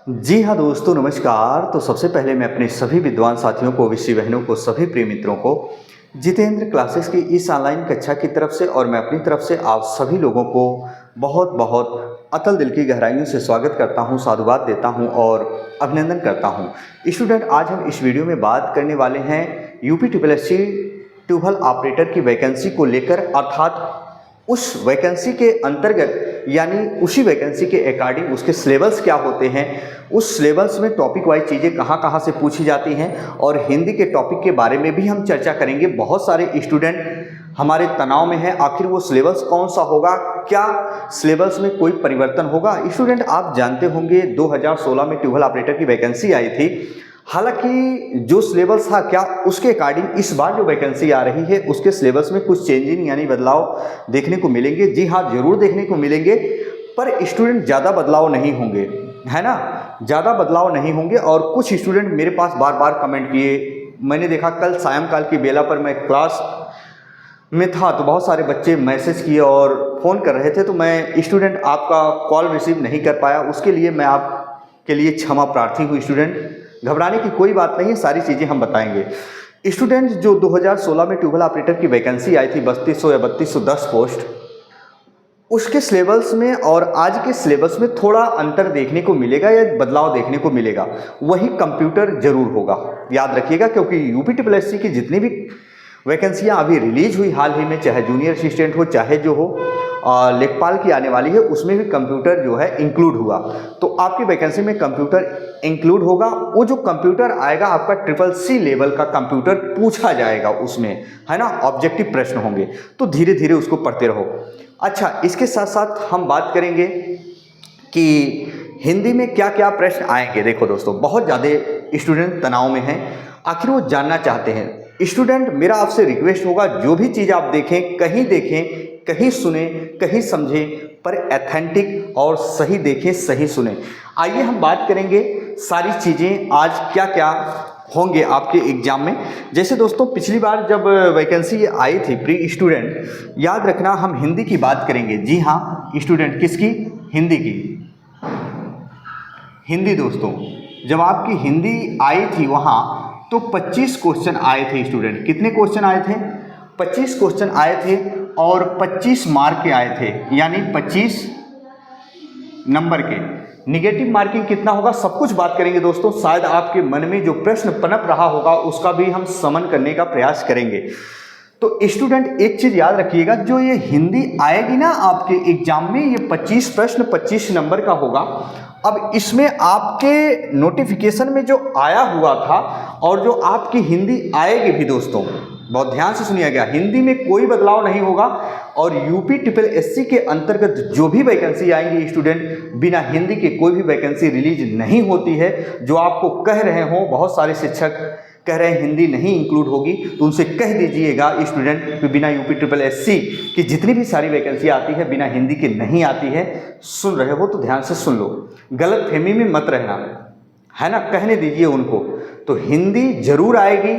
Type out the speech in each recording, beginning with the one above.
जी हाँ दोस्तों, नमस्कार। तो सबसे पहले मैं अपने सभी विद्वान साथियों को, विषय बहनों को, सभी प्रिय मित्रों को जितेंद्र क्लासेस की इस ऑनलाइन कक्षा की तरफ से और मैं अपनी तरफ से आप सभी लोगों को बहुत बहुत अतल दिल की गहराइयों से स्वागत करता हूँ, साधुवाद देता हूँ और अभिनंदन करता हूँ। स्टूडेंट, आज हम इस वीडियो में बात करने वाले हैं यूपी ट्यूबल ऑपरेटर की वैकेंसी को लेकर, अर्थात उस वैकेंसी के अंतर्गत यानी उसी वैकेंसी के अकॉर्डिंग उसके सिलेबस क्या होते हैं, उस सिलेबस में टॉपिक वाइज चीज़ें कहाँ कहाँ से पूछी जाती हैं और हिंदी के टॉपिक के बारे में भी हम चर्चा करेंगे। बहुत सारे स्टूडेंट हमारे तनाव में हैं, आखिर वो सिलेबस कौन सा होगा, क्या सिलेबस में कोई परिवर्तन होगा। स्टूडेंट, आप जानते होंगे 2016 में ट्यूबल ऑपरेटर की वैकेंसी आई थी। हालांकि जो सिलेबस था क्या उसके अकॉर्डिंग इस बार जो वैकेंसी आ रही है उसके सिलेबस में कुछ चेंजिंग यानी बदलाव देखने को मिलेंगे। जी हाँ, जरूर देखने को मिलेंगे, पर स्टूडेंट ज़्यादा बदलाव नहीं होंगे, है ना, ज़्यादा बदलाव नहीं होंगे। और कुछ स्टूडेंट मेरे पास बार बार कमेंट किए, मैंने देखा कल सायंकाल की बेला पर मैं क्लास में था तो बहुत सारे बच्चे मैसेज किए और फ़ोन कर रहे थे, तो मैं स्टूडेंट आपका कॉल रिसीव नहीं कर पाया, उसके लिए मैं आपके लिए क्षमा प्रार्थी हूँ। स्टूडेंट, घबराने की कोई बात नहीं है, सारी चीज़ें हम बताएंगे। स्टूडेंट, जो 2016 में ट्यूबल ऑपरेटर की वैकेंसी आई थी 3200 या 3210 पोस्ट, उसके सिलेबस में और आज के सिलेबस में थोड़ा अंतर देखने को मिलेगा या बदलाव देखने को मिलेगा। वही कंप्यूटर जरूर होगा, याद रखिएगा, क्योंकि यूपी की जितनी भी वैकेंसियां अभी रिलीज हुई हाल ही में, चाहे जूनियर असिस्टेंट हो चाहे जो हो, लेखपाल की आने वाली है, उसमें भी कंप्यूटर जो है इंक्लूड हुआ। तो आपकी वैकेंसी में कंप्यूटर इंक्लूड होगा। वो जो कंप्यूटर आएगा आपका CCC लेवल का कंप्यूटर पूछा जाएगा उसमें, है ना, ऑब्जेक्टिव प्रश्न होंगे, तो धीरे धीरे उसको पढ़ते रहो। अच्छा, इसके साथ साथ हम बात करेंगे कि हिंदी में क्या क्या प्रश्न आएंगे। देखो दोस्तों, बहुत ज़्यादा स्टूडेंट तनाव में हैं, आखिर वो जानना चाहते हैं। स्टूडेंट, मेरा आपसे रिक्वेस्ट होगा, जो भी चीज़ आप देखें, कहीं सुने, कहीं समझें, पर एथेंटिक और सही देखें, सही सुने। आइए हम बात करेंगे सारी चीज़ें आज क्या क्या होंगे आपके एग्जाम में। जैसे दोस्तों, पिछली बार जब वैकेंसी आई थी प्री स्टूडेंट, याद रखना हम हिंदी की बात करेंगे। जी हाँ स्टूडेंट, किसकी? हिंदी की। हिंदी दोस्तों, जब आपकी हिंदी आई थी वहाँ तो 25 क्वेश्चन आए थे। स्टूडेंट, कितने क्वेश्चन आए थे? 25 क्वेश्चन आए थे और 25 मार्क के आए थे, यानी 25 नंबर के। निगेटिव मार्किंग कितना होगा, सब कुछ बात करेंगे दोस्तों। शायद आपके मन में जो प्रश्न पनप रहा होगा उसका भी हम समन करने का प्रयास करेंगे। तो स्टूडेंट, एक चीज याद रखिएगा, जो ये हिंदी आएगी ना आपके एग्जाम में, ये 25 प्रश्न 25 नंबर का होगा। अब इसमें आपके नोटिफिकेशन में जो आया हुआ था और जो आपकी हिंदी आएगी भी दोस्तों, बहुत ध्यान से सुनिएगा, हिंदी में कोई बदलाव नहीं होगा। और यूपी के अंतर्गत जो भी वैकेंसी आएंगी स्टूडेंट, बिना हिंदी के कोई भी वैकेंसी रिलीज नहीं होती है। जो आपको कह रहे हो, बहुत सारे शिक्षक कह रहे हैं हिंदी नहीं इंक्लूड होगी, तो उनसे कह दीजिएगा स्टूडेंट कि बिना यूपी की जितनी भी सारी वैकेंसी आती है बिना हिंदी के नहीं आती है। सुन रहे हो तो ध्यान से सुन लो, गलत फहमी में मत रहना, है ना, कहने दीजिए उनको। तो हिंदी जरूर आएगी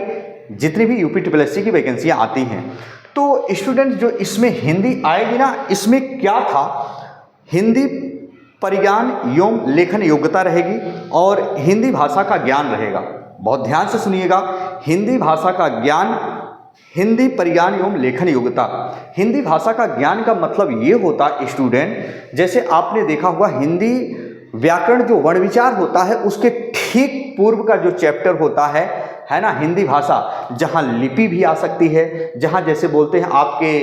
जितनी भी यूपी की वैकेंसियाँ आती हैं। तो स्टूडेंट, जो इसमें हिंदी आएगी ना, इसमें क्या था, हिंदी परिज्ञान एवं लेखन योग्यता रहेगी और हिंदी भाषा का ज्ञान रहेगा। बहुत ध्यान से सुनिएगा, हिंदी भाषा का ज्ञान, हिंदी परिज्ञान एवं लेखन योग्यता। हिंदी भाषा का ज्ञान का मतलब ये होता स्टूडेंट, जैसे आपने देखा होगा हिंदी व्याकरण जो वर्ण विचार होता है उसके ठीक पूर्व का जो चैप्टर होता है ना, हिंदी भाषा, जहाँ लिपि भी आ सकती है, जहाँ जैसे बोलते हैं आपके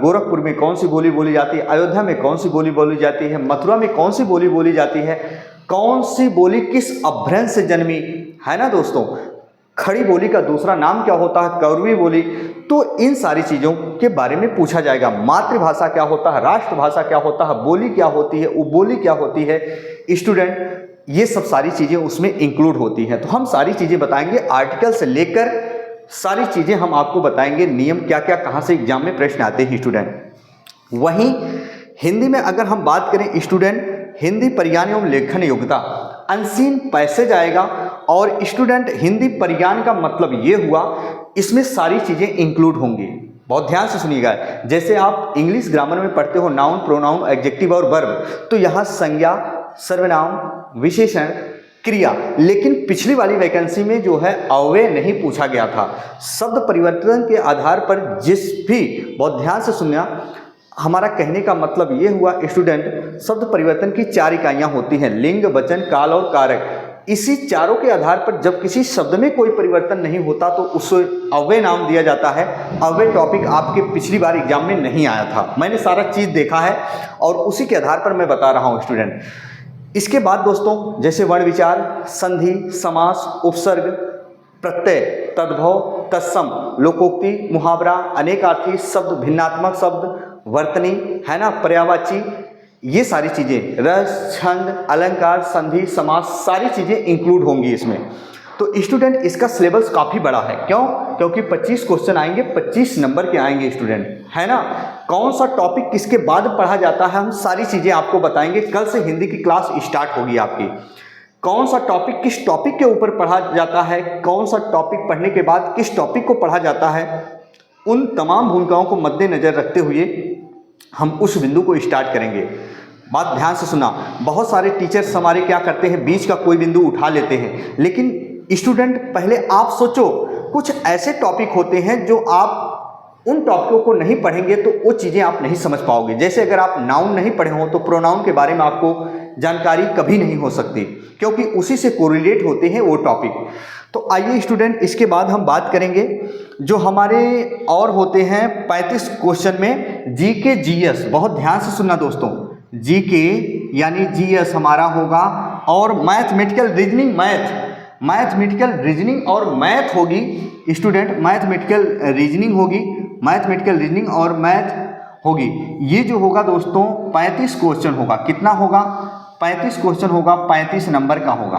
गोरखपुर में कौन सी बोली बोली जाती है, अयोध्या में कौन सी बोली बोली जाती है, मथुरा में कौन सी बोली बोली जाती है, कौन सी बोली किस अभ्रंश से जन्मी, है ना दोस्तों, खड़ी बोली का दूसरा नाम क्या होता है, कौरवी बोली। तो इन सारी चीज़ों के बारे में पूछा जाएगा। मातृभाषा क्या होता है, राष्ट्रभाषा क्या होता है, बोली क्या होती है, उपबोली क्या होती है। स्टूडेंट, ये सब सारी चीज़ें उसमें इंक्लूड होती हैं। तो हम सारी चीज़ें बताएंगे, आर्टिकल से लेकर सारी चीज़ें हम आपको बताएंगे, नियम क्या क्या, कहाँ से एग्जाम में प्रश्न आते हैं स्टूडेंट। वहीं हिंदी में अगर हम बात करें स्टूडेंट, हिंदी परिज्ञान एवं लेखन योग्यता अनसीन पैसेज आएगा। और स्टूडेंट, हिंदी परिज्ञान का मतलब ये हुआ, इसमें सारी चीज़ें इंक्लूड होंगी। बहुत ध्यान से सुनिएगा, जैसे आप इंग्लिश ग्रामर में पढ़ते हो नाउन, प्रोनाउन, एडजेक्टिव और वर्ब, तो यहाँ संज्ञा, सर्वनाम, विशेषण, क्रिया। लेकिन पिछली वाली वैकेंसी में जो है अव्यय नहीं पूछा गया था। शब्द परिवर्तन के आधार पर जिस भी, बहुत ध्यान से सुनना, हमारा कहने का मतलब ये हुआ स्टूडेंट, शब्द परिवर्तन की 4 इकाइयाँ होती हैं, लिंग, वचन, काल और कारक। इसी चारों के आधार पर जब किसी शब्द में कोई परिवर्तन नहीं होता तो उसे अव्यय नाम दिया जाता है। अव्यय टॉपिक आपके पिछली बार एग्जाम में नहीं आया था, मैंने सारा चीज़ देखा है और उसी के आधार पर मैं बता रहा हूँ स्टूडेंट। इसके बाद दोस्तों जैसे वर्ण विचार, संधि, समास, उपसर्ग, प्रत्यय, तद्भव, तत्सम, लोकोक्ति, मुहावरा, अनेकार्थी शब्द, भिन्नात्मक शब्द, वर्तनी, है ना, पर्यायवाची, ये सारी चीज़ें, रस, छंद, अलंकार, संधि, समास, सारी चीज़ें इंक्लूड होंगी इसमें। तो स्टूडेंट इसका सिलेबस काफ़ी बड़ा है। क्यों? क्योंकि 25 क्वेश्चन आएंगे, 25 नंबर के आएंगे स्टूडेंट, है ना। कौन सा टॉपिक किसके बाद पढ़ा जाता है, हम सारी चीज़ें आपको बताएंगे। कल से हिंदी की क्लास स्टार्ट होगी आपकी। कौन सा टॉपिक किस टॉपिक के ऊपर पढ़ा जाता है, कौन सा टॉपिक पढ़ने के बाद किस टॉपिक को पढ़ा जाता है, उन तमाम भूमिकाओं को मद्देनजर रखते हुए हम उस बिंदु को स्टार्ट करेंगे। बात ध्यान से सुना। बहुत सारे टीचर्स हमारे क्या करते हैं, बीच का कोई बिंदु उठा लेते हैं, लेकिन स्टूडेंट पहले आप सोचो, कुछ ऐसे टॉपिक होते हैं जो आप उन टॉपिकों को नहीं पढ़ेंगे तो वो चीज़ें आप नहीं समझ पाओगे। जैसे अगर आप नाउन नहीं पढ़े हो तो प्रोनाउन के बारे में आपको जानकारी कभी नहीं हो सकती, क्योंकि उसी से कोरिलेट होते हैं वो टॉपिक। तो आइए स्टूडेंट, इसके बाद हम बात करेंगे जो हमारे और होते हैं 35 क्वेश्चन में जीके जीएस। बहुत ध्यान से सुनना दोस्तों, जीके यानी जीएस हमारा होगा, और मैथमेटिकल रीजनिंग, मैथमेटिकल रीजनिंग और मैथ होगी स्टूडेंट, मैथमेटिकल रीजनिंग होगी, मैथमेटिकल रीजनिंग और मैथ होगी। ये जो होगा दोस्तों 35 क्वेश्चन होगा। कितना होगा? 35 क्वेश्चन होगा, 35 नंबर का होगा।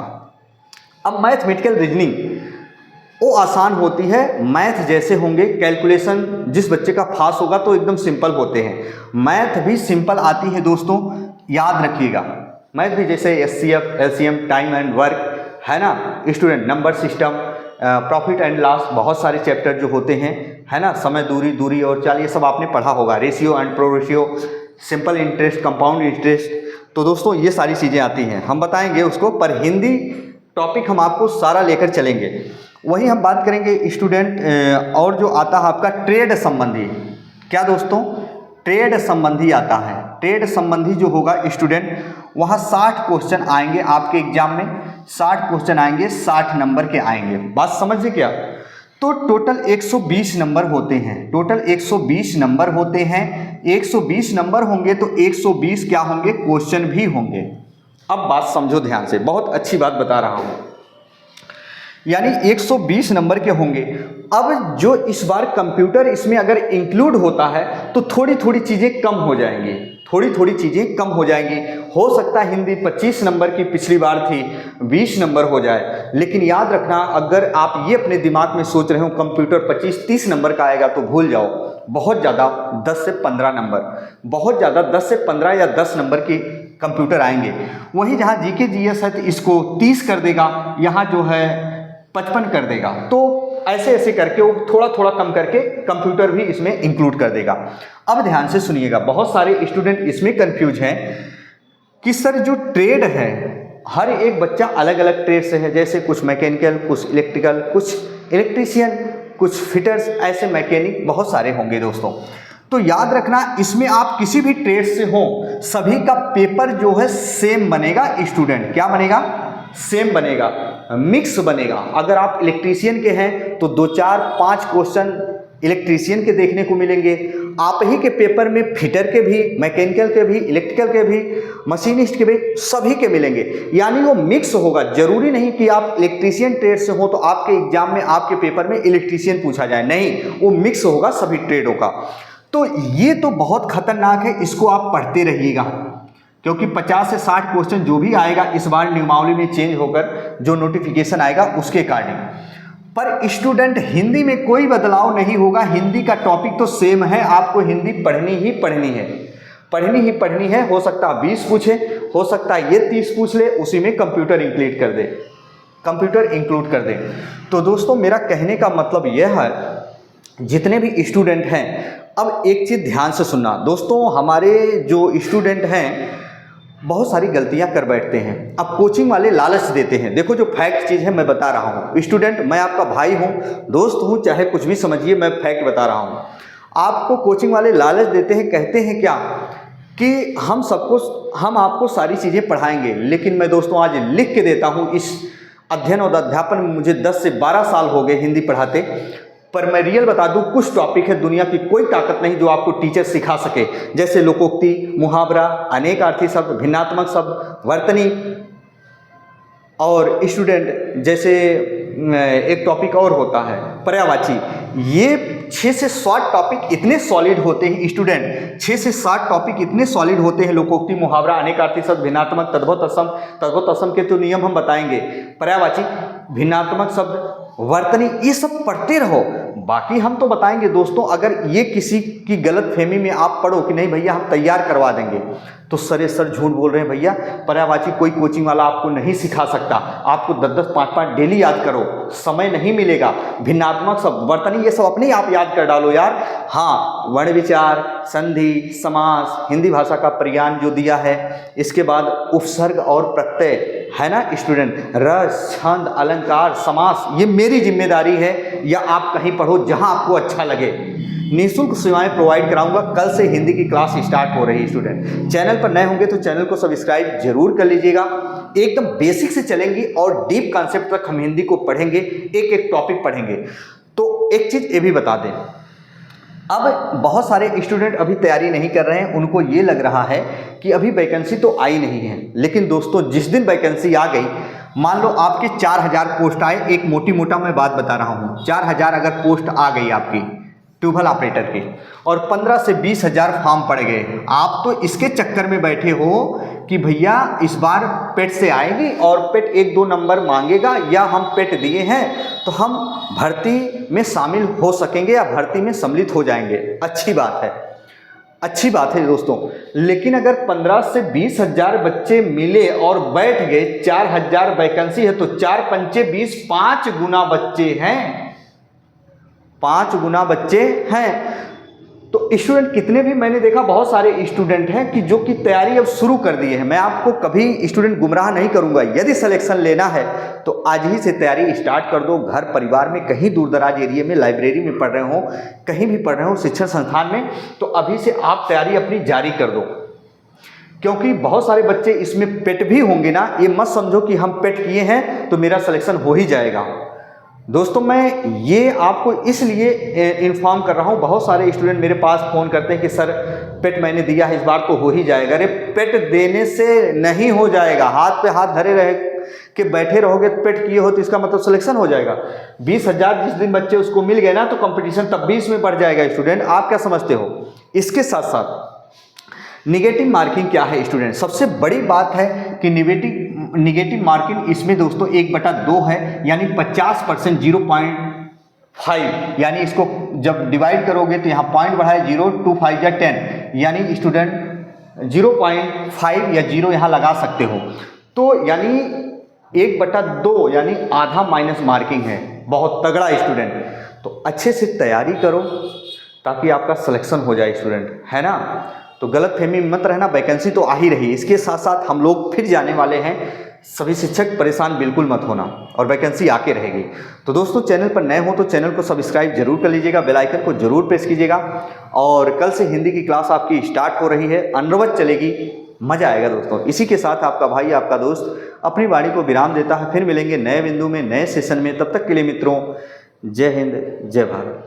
अब मैथमेटिकल रीजनिंग वो आसान होती है, मैथ जैसे होंगे, कैलकुलेशन जिस बच्चे का फास्ट होगा तो एकदम सिंपल होते हैं। मैथ भी सिंपल आती है दोस्तों, याद रखिएगा। मैथ भी जैसे HCF, LCM, time and work, है ना student, number system, profit and loss, बहुत सारे चैप्टर जो होते हैं, है ना, समय, दूरी और चाल, ये सब आपने पढ़ा होगा। Ratio and pro ratio, simple interest, compound interest. तो दोस्तों ये सारी चीज़ें आती हैं, हम बताएंगे उसको, पर हिंदी टॉपिक हम आपको सारा लेकर चलेंगे। वही हम बात करेंगे स्टूडेंट, और जो आता है आपका ट्रेड संबंधी। क्या दोस्तों? ट्रेड संबंधी आता है। ट्रेड संबंधी जो होगा स्टूडेंट, वहाँ 60 क्वेश्चन आएंगे आपके एग्जाम में, 60 क्वेश्चन आएंगे, 60 नंबर के आएंगे। बात समझिए क्या? तो टोटल 120 नंबर होते हैं, टोटल 120 नंबर होते हैं। 120 नंबर होंगे तो 120 क्या होंगे? क्वेश्चन भी होंगे। अब बात समझो ध्यान से, बहुत अच्छी बात बता रहा हूँ, यानी 120 नंबर के होंगे। अब जो इस बार कंप्यूटर इसमें अगर इंक्लूड होता है तो थोड़ी थोड़ी चीज़ें कम हो जाएंगी, थोड़ी थोड़ी चीज़ें कम हो जाएंगी। हो सकता है हिंदी 25 नंबर की पिछली बार थी, 20 नंबर हो जाए। लेकिन याद रखना, अगर आप ये अपने दिमाग में सोच रहे हो कंप्यूटर 25-30 नंबर का आएगा तो भूल जाओ। बहुत ज़्यादा 10 से 15 नंबर, बहुत ज़्यादा 10 से 15 या 10 नंबर की कंप्यूटर आएंगे। वहीं जहाँ जीके जीएस है तो इसको 30 कर देगा, यहाँ जो है 55 कर देगा। तो ऐसे ऐसे करके वो थोड़ा थोड़ा कम करके कंप्यूटर भी इसमें इंक्लूड कर देगा। अब ध्यान से सुनिएगा, बहुत सारे स्टूडेंट इसमें कंफ्यूज हैं कि सर जो ट्रेड है, हर एक बच्चा अलग अलग ट्रेड से है, जैसे कुछ मैकेनिकल, कुछ इलेक्ट्रिकल, कुछ इलेक्ट्रीशियन, कुछ फिटर्स, ऐसे मैकेनिक बहुत सारे होंगे दोस्तों। तो याद रखना, इसमें आप किसी भी ट्रेड से हो, सभी का पेपर जो है सेम बनेगा स्टूडेंट। क्या बनेगा? सेम बनेगा, मिक्स बनेगा। अगर आप इलेक्ट्रीशियन के हैं तो 2, 4, 5 क्वेश्चन इलेक्ट्रीशियन के देखने को मिलेंगे। आप ही के पेपर में फिटर के भी, मैकेनिकल के भी, इलेक्ट्रिकल के भी, मशीनिस्ट के भी, सभी के मिलेंगे। यानी वो मिक्स होगा। जरूरी नहीं कि आप इलेक्ट्रीशियन ट्रेड से हो तो आपके एग्जाम में, आपके पेपर में इलेक्ट्रीशियन पूछा जाए, नहीं, वो मिक्स होगा सभी ट्रेडों का। तो ये तो बहुत खतरनाक है, इसको आप पढ़ते रहिएगा, क्योंकि 50 से 60 क्वेश्चन जो भी आएगा इस बार नियमावली में चेंज होकर जो नोटिफिकेशन आएगा उसके अकॉर्डिंग। पर स्टूडेंट हिंदी में कोई बदलाव नहीं होगा, हिंदी का टॉपिक तो सेम है, आपको हिंदी पढ़नी ही पढ़नी है, पढ़नी ही पढ़नी है। हो सकता है 20 पूछे, हो सकता है ये 30 पूछ ले, उसी में कंप्यूटर इंक्लूड कर दे, कंप्यूटर इंक्लूड कर दे। तो दोस्तों मेरा कहने का मतलब यह है, जितने भी स्टूडेंट हैं, अब एक चीज़ ध्यान से सुनना दोस्तों, हमारे जो स्टूडेंट हैं बहुत सारी गलतियां कर बैठते हैं। अब कोचिंग वाले लालच देते हैं। देखो जो फैक्ट चीज़ है मैं बता रहा हूँ, स्टूडेंट मैं आपका भाई हूँ, दोस्त हूँ, चाहे कुछ भी समझिए, मैं फैक्ट बता रहा हूँ। आपको कोचिंग वाले लालच देते हैं, कहते हैं क्या कि हम आपको सारी चीज़ें पढ़ाएंगे। लेकिन मैं दोस्तों आज लिख के देता हूँ, इस अध्ययन और अध्यापन में मुझे 10 से 12 साल हो गए हिंदी पढ़ाते, पर मैं रियल बता दूं, कुछ टॉपिक है दुनिया की कोई ताकत नहीं जो आपको टीचर सिखा सके। जैसे लोकोक्ति, मुहावरा, अनेकार्थी शब्द, भिन्नात्मक शब्द, वर्तनी, और स्टूडेंट जैसे एक टॉपिक और होता है पर्यायवाची। ये 6 से 7 टॉपिक इतने सॉलिड होते हैं स्टूडेंट, 6 से 7 टॉपिक इतने सॉलिड होते हैं। लोकोक्ति, मुहावरा, अनेकार्थी शब्द, भिन्नात्मक, तद्भव तत्सम के तो नियम हम बताएंगे, पर्यायवाची, भिन्नात्मक शब्द, वर्तनी, ये सब पढ़ते रहो। बाकी हम तो बताएंगे दोस्तों। अगर ये किसी की गलत फहमी में आप पढ़ो कि नहीं भैया हम तैयार करवा देंगे, तो सर झूठ बोल रहे हैं भैया। पर्यायवाची कोई कोचिंग वाला आपको नहीं सिखा सकता। आपको 10-10, 5-5 डेली याद करो, समय नहीं मिलेगा। भिन्नात्मक शब्द, वर्तनी, ये सब अपने आप याद कर डालो यार। हाँ, वर्ण विचार, संधि, समास, हिंदी भाषा का प्रज्ञान जो दिया है, इसके बाद उपसर्ग और प्रत्यय है ना स्टूडेंट, रस, छंद, अलंकार, समास, ये मेरी जिम्मेदारी है, या आप कहीं पढ़ो जहां आपको अच्छा लगे। निःशुल्क सेवाएं प्रोवाइड कराऊंगा। कल से हिंदी की क्लास स्टार्ट हो रही है स्टूडेंट। चैनल पर नए होंगे तो चैनल को सब्सक्राइब जरूर कर लीजिएगा। एकदम बेसिक से चलेंगी और डीप कॉन्सेप्ट तक हम हिंदी को पढ़ेंगे, एक एक टॉपिक पढ़ेंगे। तो एक चीज़ ये भी बता दें, अब बहुत सारे स्टूडेंट अभी तैयारी नहीं कर रहे हैं, उनको ये लग रहा है कि अभी वैकेंसी तो आई नहीं है। लेकिन दोस्तों जिस दिन वैकेंसी आ गई, मान लो आपके 4000 पोस्ट आए, एक मोटी मोटा मैं बात बता रहा हूँ, 4000 अगर पोस्ट आ गई आपकी ट्यूबवेल ऑपरेटर की, और 15 से 20,000 फॉर्म पड़ गए, आप तो इसके चक्कर में बैठे हो कि भैया इस बार पेट से आएगी और पेट 1-2 नंबर मांगेगा, या हम पेट दिए हैं तो हम भर्ती में शामिल हो सकेंगे या भर्ती में सम्मिलित हो जाएंगे। अच्छी बात है दोस्तों। लेकिन अगर 15 से 20,000 बच्चे मिले और बैठ गए, 4000 वैकेंसी है तो 4 पंचे 20, 5 गुना बच्चे हैं, 5 गुना बच्चे हैं। तो स्टूडेंट कितने भी मैंने देखा, बहुत सारे स्टूडेंट हैं कि जो कि तैयारी अब शुरू कर दिए हैं। मैं आपको कभी स्टूडेंट गुमराह नहीं करूंगा। यदि सिलेक्शन लेना है तो आज ही से तैयारी स्टार्ट कर दो। घर परिवार में कहीं दूर दराज एरिया में, लाइब्रेरी में पढ़ रहे हो, कहीं भी पढ़ रहे हो, शिक्षण संस्थान में, तो अभी से आप तैयारी अपनी जारी कर दो। क्योंकि बहुत सारे बच्चे इसमें पेट भी होंगे ना, ये मत समझो कि हम पेट किए हैं तो मेरा सिलेक्शन हो ही जाएगा। दोस्तों मैं ये आपको इसलिए इन्फॉर्म कर रहा हूँ, बहुत सारे स्टूडेंट मेरे पास फ़ोन करते हैं कि सर पेट मैंने दिया है, इस बार तो हो ही जाएगा। अरे पेट देने से नहीं हो जाएगा। हाथ पे हाथ धरे रहे कि बैठे रहोगे, पेट किए हो तो इसका मतलब सिलेक्शन हो जाएगा। 20,000 जिस दिन बच्चे उसको मिल गए ना, तो कंपटीशन तब 20 में बढ़ जाएगा स्टूडेंट। आप क्या समझते हो? इसके साथ साथ निगेटिव मार्किंग क्या है स्टूडेंट? सबसे बड़ी बात है कि निगेटिव मार्किंग इसमें दोस्तों 1/2 है, यानी 50%, 0.5, यानी इसको जब डिवाइड करोगे तो यहाँ पॉइंट बढ़ा है 0, 2, 5 या 10, यानी स्टूडेंट 0.5 या 0 यहाँ लगा सकते हो। तो यानी 1/2 यानी आधा माइनस मार्किंग है। बहुत तगड़ा स्टूडेंट। तो अच्छे से तैयारी करो ताकि आपका सिलेक्शन हो जाए स्टूडेंट, है ना। तो गलत फहमी में मत रहना, वैकेंसी तो आ ही रही है। इसके साथ साथ हम लोग फिर जाने वाले हैं। सभी शिक्षक परेशान बिल्कुल मत होना, और वैकेंसी आके रहेगी। तो दोस्तों चैनल पर नए हो तो चैनल को सब्सक्राइब जरूर कर लीजिएगा, बेल आइकन को जरूर प्रेस कीजिएगा। और कल से हिंदी की क्लास आपकी स्टार्ट हो रही है, अनवरत चलेगी, मजा आएगा दोस्तों। इसी के साथ आपका भाई, आपका दोस्त अपनी वाणी को विराम देता है। फिर मिलेंगे नए बिंदु में, नए सेशन में। तब तक के लिए मित्रों, जय हिंद, जय भारत।